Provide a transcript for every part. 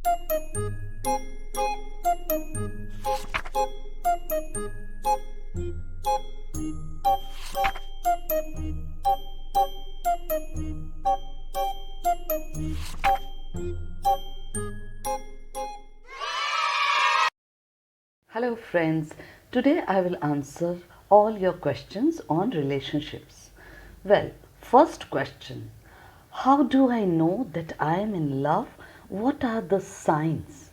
Hello friends, today I will answer all your questions on relationships. Well, first question, how do I know that I am in love? What are the signs?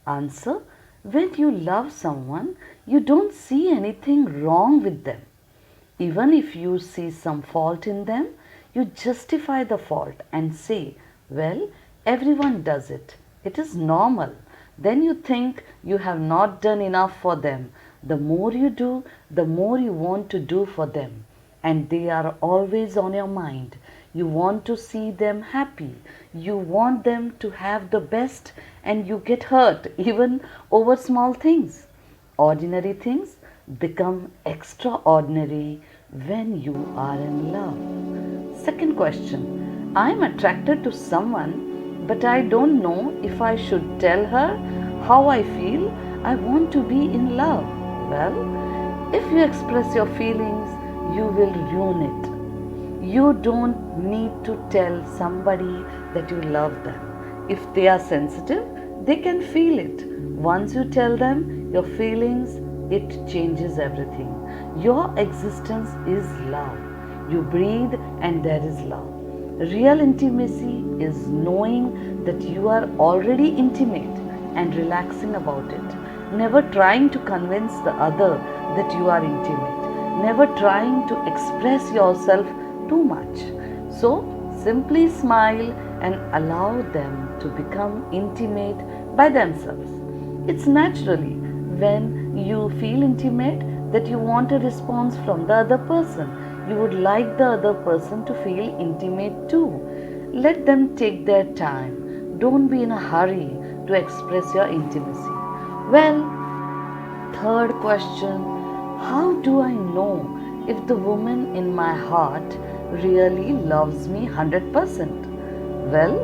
Answer, when you love someone, you don't see anything wrong with them. Even if you see some fault in them, you justify the fault and say, well, everyone does it. It is normal. Then you think you have not done enough for them. The more you do, the more you want to do for them. And they are always on your mind. You want to see them happy. You want them to have the best, and you get hurt even over small things. Ordinary things become extraordinary when you are in love. Second question, I am attracted to someone, but I don't know if I should tell her how I feel. I want to be in love. Well, if you express your feelings, you will ruin it. You don't need to tell somebody that you love them. If they are sensitive, they can feel it. Once you tell them your feelings, it changes everything. Your existence is love. You breathe and there is love. Real intimacy is knowing that you are already intimate and relaxing about it. Never trying to convince the other that you are intimate. Never trying to express yourself too much. So simply smile and allow them to become intimate by themselves. It's naturally when you feel intimate that you want a response from the other person. You would like the other person to feel intimate too. Let them take their time. Don't be in a hurry to express your intimacy. Well, third question, how do I know if the woman in my heart really loves me 100%? Well,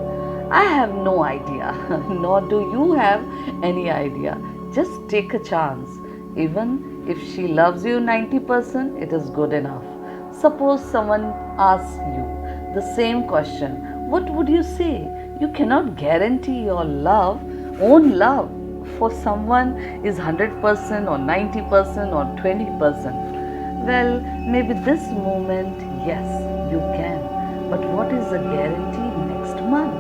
I have no idea, nor do you have any idea. Just take a chance. Even if she loves you 90%, it is good enough. Suppose someone asks you the same question, what would you say? You cannot guarantee your own love for someone is 100% or 90% or 20%. Well, maybe this moment, yes, you can. But what is the guarantee next month?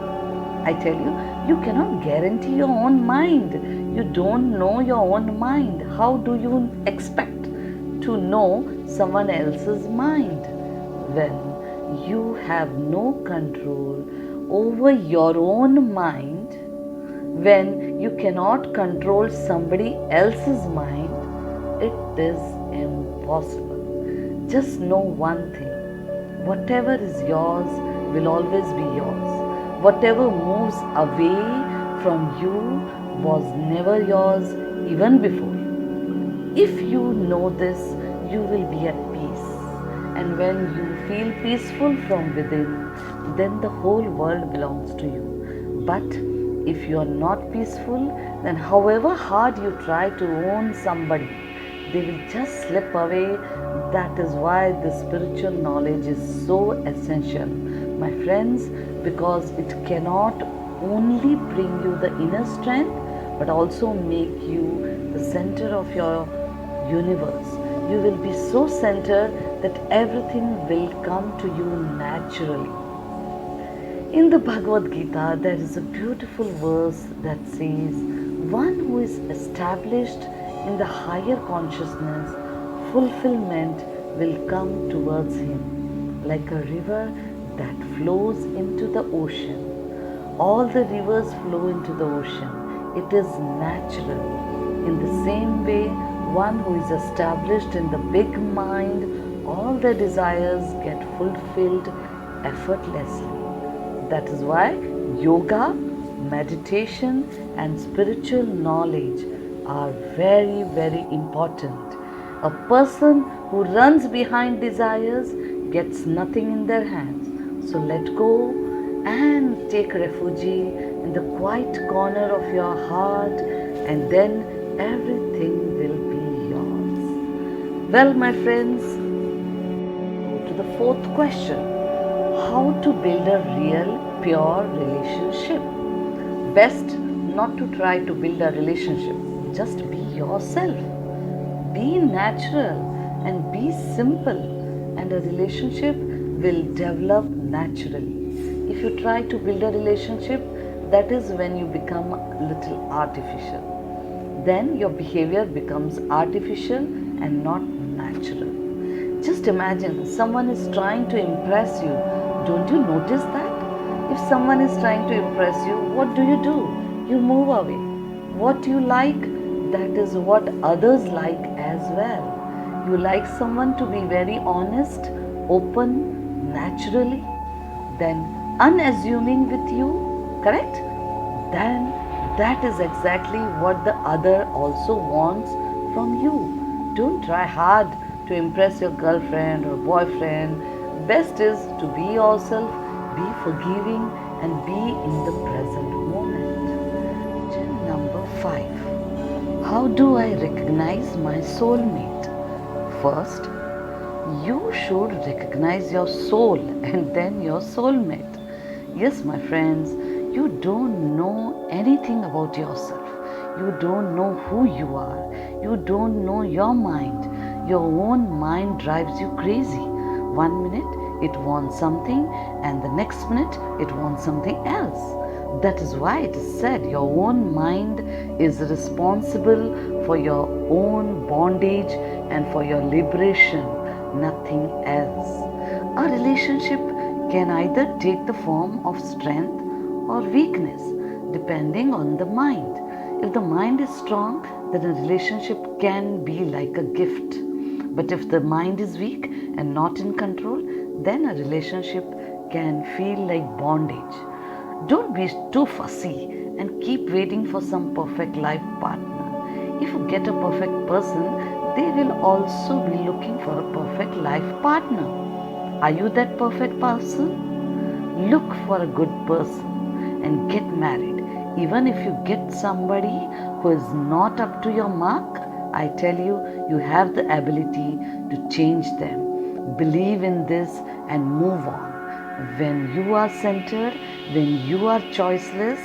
I tell you, you cannot guarantee your own mind. You don't know your own mind. How do you expect to know someone else's mind when you have no control over your own mind? When you cannot control somebody else's mind, it is impossible. Just know one thing, whatever is yours will always be yours. Whatever moves away from you was never yours even before. If you know this, you will be at peace. And when you feel peaceful from within, then the whole world belongs to you. But if you are not peaceful, then however hard you try to own somebody, they will just slip away. That is why the spiritual knowledge is so essential, my friends, because it cannot only bring you the inner strength, but also make you the center of your universe. You will be so centered that everything will come to you naturally. In the Bhagavad Gita, there is a beautiful verse that says, one who is established in the higher consciousness, fulfillment will come towards him like a river that flows into the ocean. All the rivers flow into the ocean. It is natural. In the same way, one who is established in the big mind, all their desires get fulfilled effortlessly. That is why yoga, meditation and spiritual knowledge are very, very important. A person who runs behind desires gets nothing in their hands. So let go and take refuge in the the quiet corner of your heart, and then everything will be yours. Well, my friends, to the fourth question: how to build a real, pure relationship? Best not to try to build a relationship. Just be yourself. Be natural and be simple, and a relationship will develop naturally. If you try to build a relationship, that is when you become a little artificial. Then your behavior becomes artificial and not natural. Just imagine someone is trying to impress you. Don't you notice that? If someone is trying to impress you, what do? You move away. What you like, that is what others like as well. You like someone to be very honest, open, naturally, then unassuming with you, correct? Then that is exactly what the other also wants from you. Don't try hard to impress your girlfriend or boyfriend. Best is to be yourself, be forgiving, and be in the present moment. Question number 5. How do I recognize my soulmate? First, you should recognize your soul and then your soulmate. Yes, my friends, you don't know anything about yourself. You don't know who you are. You don't know your mind. Your own mind drives you crazy. 1 minute it wants something, and the next minute it wants something else. That is why it is said your own mind is responsible for your own bondage and for your liberation, nothing else. A relationship can either take the form of strength or weakness, depending on the mind. If the mind is strong, then a relationship can be like a gift. But if the mind is weak and not in control, then a relationship can feel like bondage. Don't be too fussy and keep waiting for some perfect life partner. If you get a perfect person, they will also be looking for a perfect life partner. Are you that perfect person? Look for a good person and get married. Even if you get somebody who is not up to your mark, I tell you, you have the ability to change them. Believe in this and move on. When you are centered, when you are choiceless,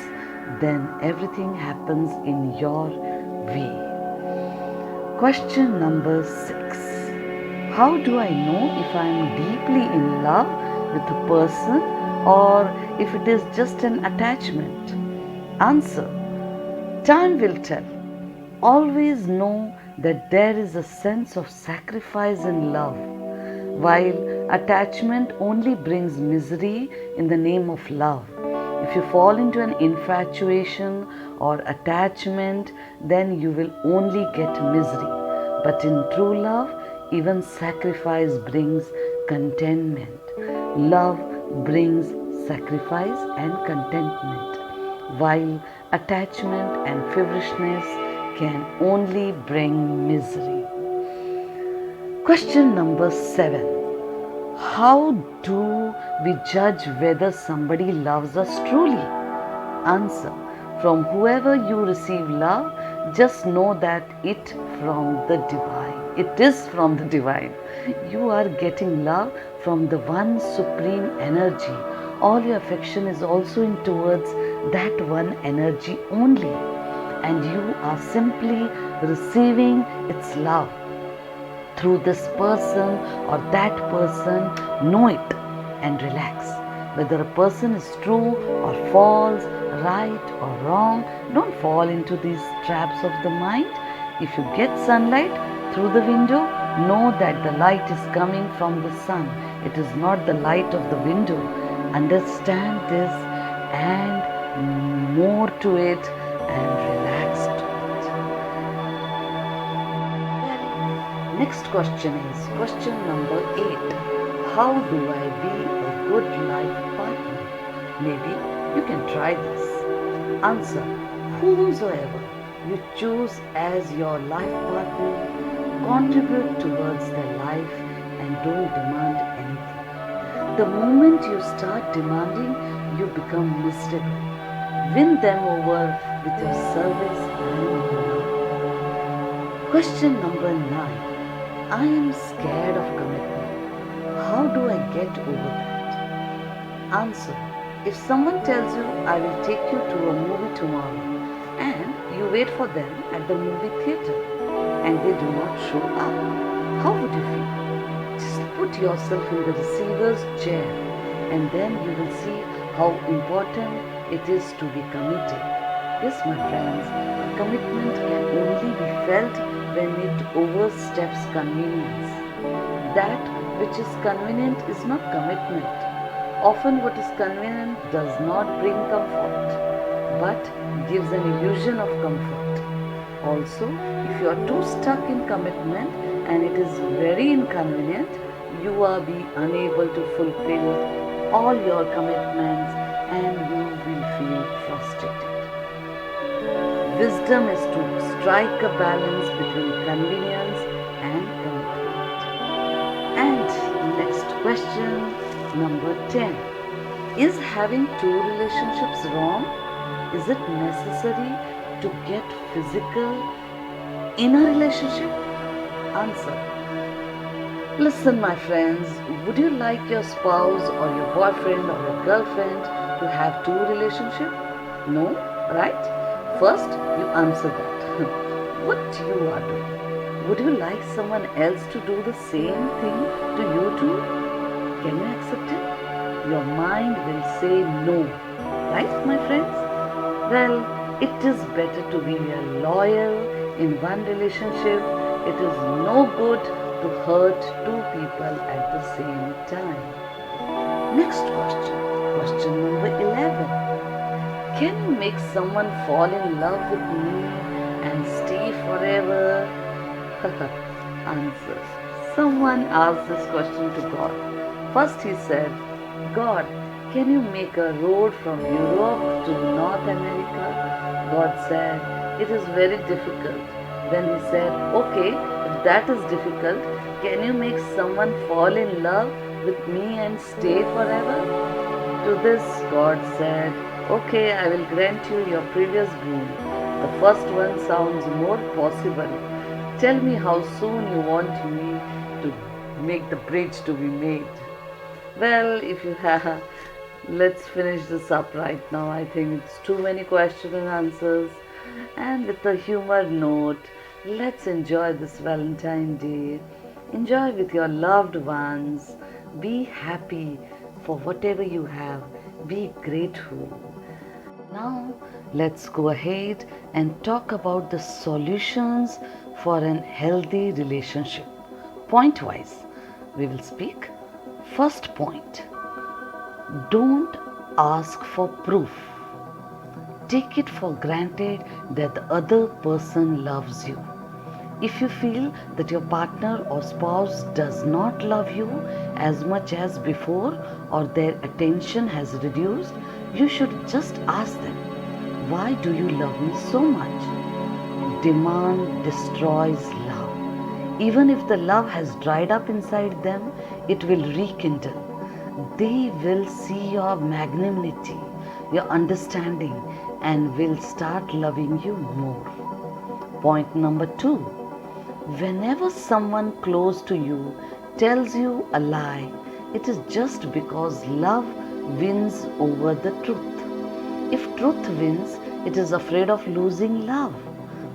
then everything happens in your way. Question number 6. How do I know if I am deeply in love with a person or if it is just an attachment? Answer: time will tell. Always know that there is a sense of sacrifice in love, while attachment only brings misery in the name of love. If you fall into an infatuation or attachment, then you will only get misery. But in true love, even sacrifice brings contentment. Love brings sacrifice and contentment, while attachment and feverishness can only bring misery. Question number 7. How do we judge whether somebody loves us truly? Answer: from whoever you receive love, just know that it is from the divine. You are getting love from the one supreme energy. All your affection is also in towards that one energy only, and you are simply receiving its love through this person or that person. Know it and relax. Whether a person is true or false, right or wrong, don't fall into these traps of the mind. If you get sunlight through the window, know that the light is coming from the sun. It is not the light of the window. Understand this, and more to it, and relax to it. Next question is question number 8. How do I be a good life partner? Maybe you can try this. Answer: whomsoever you choose as your life partner, contribute towards their life and don't demand anything. The moment you start demanding, you become miserable. Win them over with your service and love. Question number 9. I am scared of commitment. How do I get over that? Answer. If someone tells you, I will take you to a movie tomorrow, and you wait for them at the movie theater and they do not show up, how would you feel? Just put yourself in the receiver's chair and then you will see how important it is to be committed. Yes, my friends, commitment can only be felt when it oversteps convenience. That which is convenient is not commitment. Often what is convenient does not bring comfort, but gives an illusion of comfort. Also, if you are too stuck in commitment and it is very inconvenient, you are be unable to fulfill all your commitments and you will feel frustrated. Wisdom is to strike a balance between convenience and commitment. And next question, number 10. Is having two relationships wrong? Is it necessary to get physical in a relationship? Answer. Listen, my friends, would you like your spouse or your boyfriend or your girlfriend to have two relationships? No, right? First, you answer that. What you are doing? Would you like someone else to do the same thing to you too? Can you accept it? Your mind will say no, right, my friends? Well, it is better to be loyal in one relationship. It is no good to hurt two people at the same time. Next question. Question number 11. Can you make someone fall in love with me and stay forever? Answer. Someone asked this question to God. First he said, God, can you make a road from Europe to North America? God said, it is very difficult. Then he said, okay, if that is difficult, can you make someone fall in love with me and stay forever? To this, God said, okay, I will grant you your previous boon. The first one sounds more possible. Tell me how soon you want me to make the bridge to be made. Well, if you have, let's finish this up right now. I think it's too many questions and answers. And with a humor note, let's enjoy this Valentine's Day. Enjoy with your loved ones. Be happy for whatever you have. Be grateful. Now, let's go ahead and talk about the solutions for an healthy relationship. Point wise, we will speak. First point, don't ask for proof. Take it for granted that the other person loves you. If you feel that your partner or spouse does not love you as much as before or their attention has reduced, you should just ask them, why do you love me so much? Demand destroys love. Even if the love has dried up inside them, it will rekindle. They will see your magnanimity, your understanding, and will start loving you more. Point number 2. Whenever someone close to you tells you a lie, it is just because love wins over the truth. If truth wins, it is afraid of losing love.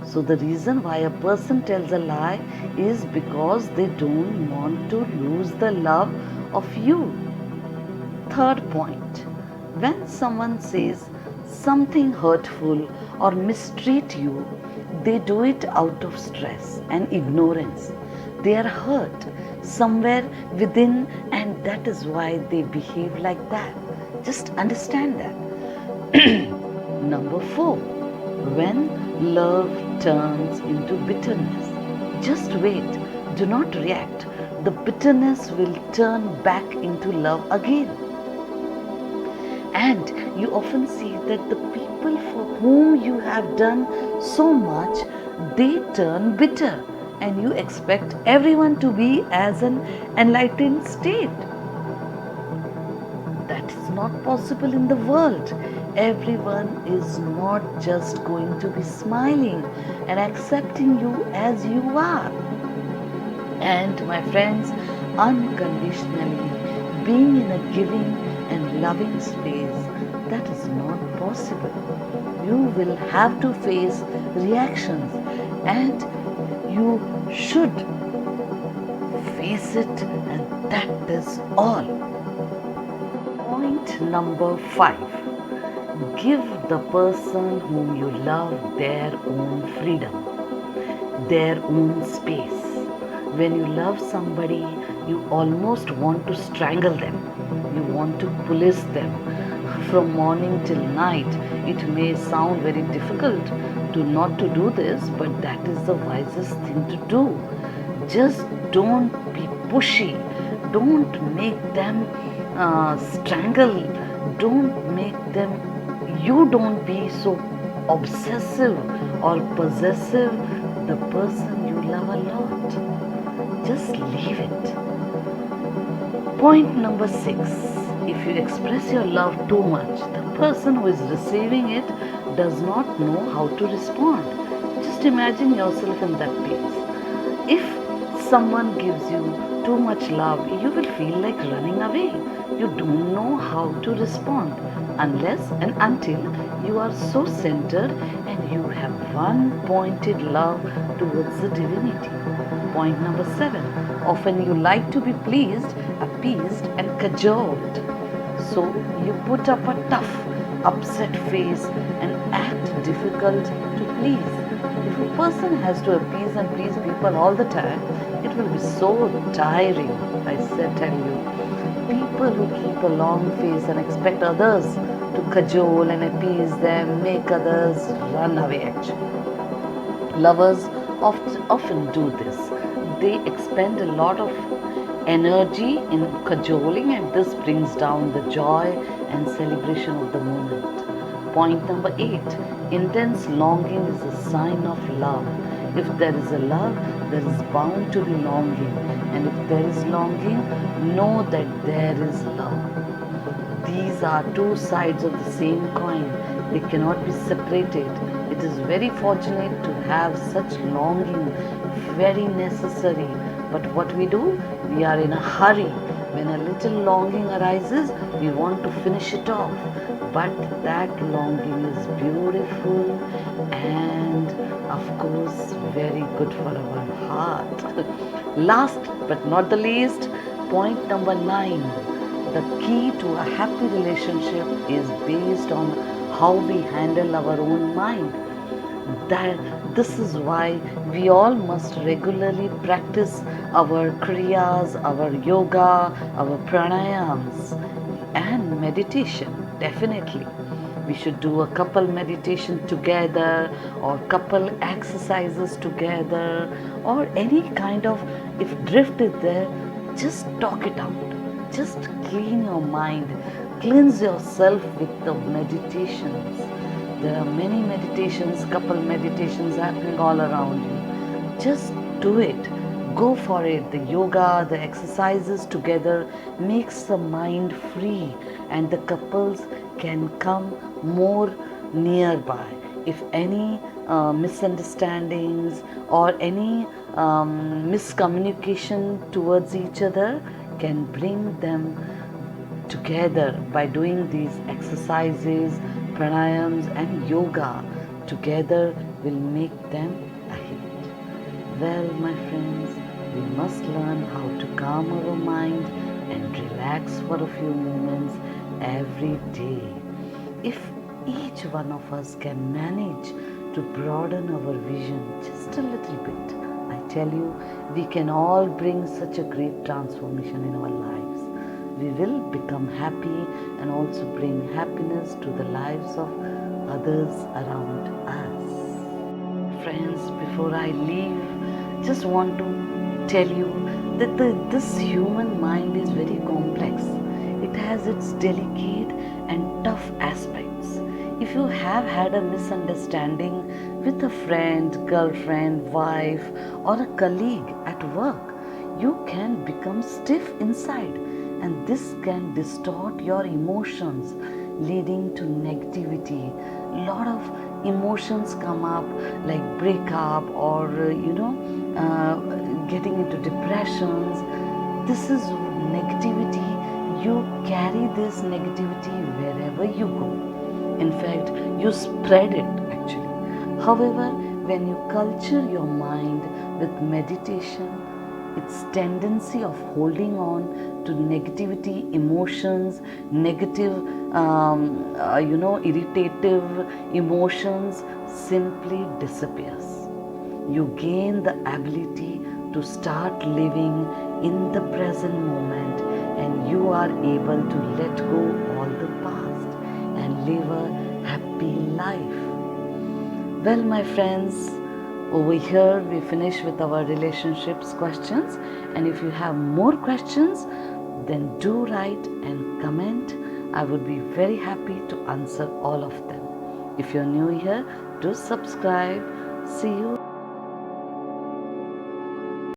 So the reason why a person tells a lie is because they don't want to lose the love of you. Third point, when someone says something hurtful or mistreat you, they do it out of stress and ignorance. They are hurt somewhere within, and that is why they behave like that. Just understand that. Number 4, when love turns into bitterness, just wait, do not react. The bitterness will turn back into love again. And you often see that the people for whom you have done so much, they turn bitter, and you expect everyone to be as an enlightened state. That is not possible in the world. Everyone is not just going to be smiling and accepting you as you are. And my friends, unconditionally being in a giving and loving space, that is not possible. You will have to face reactions and you should face it, and that is all. Point number 5. Give the person whom you love their own freedom, their own space. When you love somebody, you almost want to strangle them. You want to police them from morning till night. It may sound very difficult to not to do this, but that is the wisest thing to do. Just don't be pushy. Don't make them strangle. Don't make them. You don't be so obsessive or possessive the person you love a lot. Just leave it. Point number 6. If you express your love too much, the person who is receiving it does not know how to respond. Just imagine yourself in that place. If someone gives you too much love, you will feel like running away. You don't know how to respond unless and until you are so centered and you have one pointed love towards the divinity. Point number 7. Often you like to be pleased, appeased and cajoled. So you put up a tough, upset face and act difficult to please. If a person has to appease and please people all the time, it will be so tiring. I tell you. People who keep a long face and expect others to cajole and appease them, make others run away actually. Lovers often do this. They expend a lot of energy in cajoling, and this brings down the joy and celebration of the moment. Point number 8. Intense longing is a sign of love. If there is a love, there is bound to be longing. And if there is longing, know that there is love. These are two sides of the same coin. They cannot be separated. It is very fortunate to have such longing, very necessary. But what we do? We are in a hurry. When a little longing arises, we want to finish it off. But that longing is beautiful and of course very good for our heart. Last but not the least, point number 9. The key to a happy relationship is based on how we handle our own mind. This is why we all must regularly practice our kriyas, our yoga, our pranayams and meditation. Definitely. We should do a couple meditation together or couple exercises together or any kind of, if drift is there, just talk it out. Just clean your mind. Cleanse yourself with the meditations. There are many meditations, couple meditations happening all around you. Just do it. Go for it. The yoga, the exercises together makes the mind free and the couples can come more nearby. If any misunderstandings or any miscommunication towards each other, can bring them together by doing these exercises, pranayams and yoga together will make them a hit. Well, my friends, we must learn how to calm our mind and relax for a few moments every day. If each one of us can manage to broaden our vision just a little bit, I tell you, we can all bring such a great transformation in our lives. We will become happy and also bring happiness to the lives of others around us. Friends, before I leave, just want to tell you that this human mind is very complex. It has its delicate and tough aspects. If you have had a misunderstanding with a friend, girlfriend, wife, or a colleague at work, you can become stiff inside, and this can distort your emotions, leading to negativity. A lot of emotions come up, like breakup or getting into depressions. This is negativity. You carry this negativity wherever you go. In fact, you spread it actually. However, when you culture your mind with meditation, its tendency of holding on to negativity, emotions, negative, irritative emotions simply disappears. You gain the ability to start living in the present moment, and you are able to let go all the past and live a happy life. Well, my friends, over here we finish with our relationships questions, and if you have more questions, then do write and comment. I would be very happy to answer all of them. If you're new here, do subscribe. See you